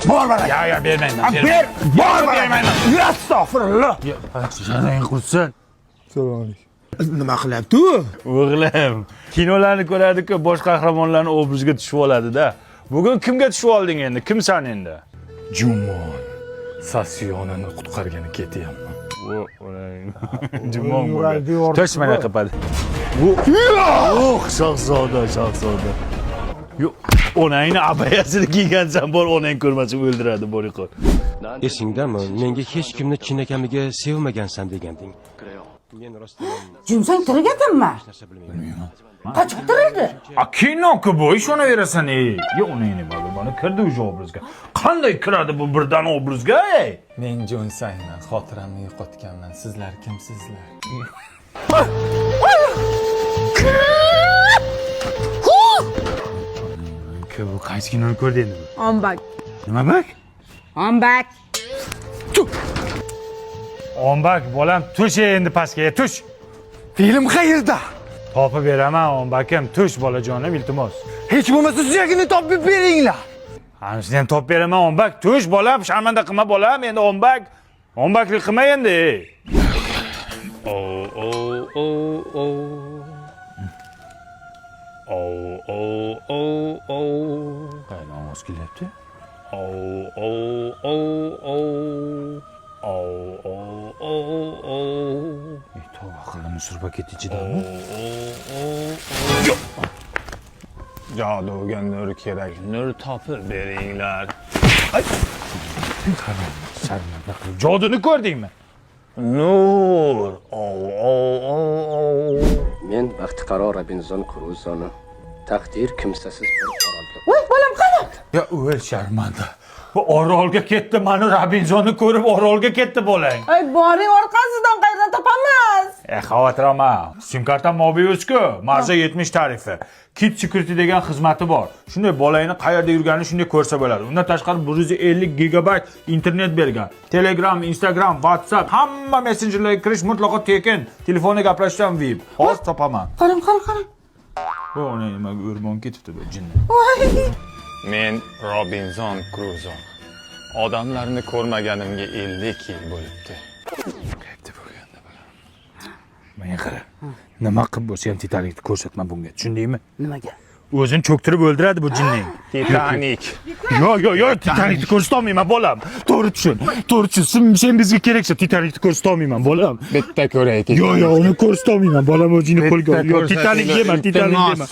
Bor bana. Ya bermayman. Ber. Bor bana. bermayman. Astagfirullah. Janang qursin. Assalomu alaykum. Nima qilyapti u? O'g'lim, kinolarni ko'radi-ku, bosh qahramonlarning obraziga tushib oladi-da. Bugun kimga tushib olding endi? Kimsan endi? Jumon Sasyonini qutqargani ketyapman. Jumon bo'lgan. Tosh mana qiladi. Shahzoda. Yo'q, onangni abayasini kiygansan, bor onang ko'rmasa o'ldiradi, boriqol. Esingdami? Menga hech kimni chinakamiga sevmagansan deganding. Men rostdan Jumsang tirigadimmi? bilmayman. Qochib tirildi. Kino-ku bu, ishonaverasan, Yo'q, onangni ma'lumotni kirdi o'sha obrazga. Qanday kiradi bu birdan obrazga, Men Jonsayman, xotiramni yo'qotganman. Sizlar kimsizlar? Bu qaysi kinoni ko'rdi endi bu? Ombak. Nima bak? Ombak. Ombak, bolam, tush endi pastga, tush. Film qayerda? Topib beraman, ombakim, tush bolajonim, iltimos. Hech bo'lmasa suyagini topib beringlar. Ana shuni ham topib beraman, ombak, tush bolam, sharmanda qilma bolam, endi ombak. Ombaklik qilma endi. Qayerdan ovoz kelyapti? Tavba qildim, surpaket ichidami? Joduga nur kerak. Nur topib beringlar. Sharmanda qilib. Joduni ko'rdingmi? Nur. Men baxtiqaro Robinzon Kruzoni taqdir kimsasiz bir orolga. Voy, bolam qani? Ya o'l sharmanda. Bu orolga ketdi, mani Robinzonni ko'rib orolga ketdi bolang. Ay, boring orqasidan qayerdan topamiz? Xavotir olma. Sim kartam Mobius-ku, marza 70 tarifi. Kit Security degan xizmati bor. Shunday bolangni qayerda yurganini shunday ko'rsa bo'ladi. Undan tashqari 150 gigabayt internet bergan. Telegram, Instagram, WhatsApp, hamma messenjerlarga kirish mutlaqo tekin. Telefonda gaplashishdan VIP. Hozir topaman. Qarang. Bu ona nimaga o'rmon ketibdi bu jinni. Voy. Men Robinzon Kruzo. Odamlarni ko'rmaganimga 50 yil bo'libdi. Qayerda bo'lganda bo'lar. Menga qara. Nima qilib bo'lsa ham Titanikni ko'rsatma bunga. Tushundingmi? Nimaga? O'zini cho'ktirib o'ldiradi bu jinning. Titanik. Yo, Titanikni ko'rsatolmayman bolam. To'g'ri tushun. Sen bizga keraksa Titanikni ko'rsatolmayman bolam. Bitta ko'raylik. Yo, uni ko'rsatolmayman bolam, o'zingni qo'lga ol. Yo, Titanik dema.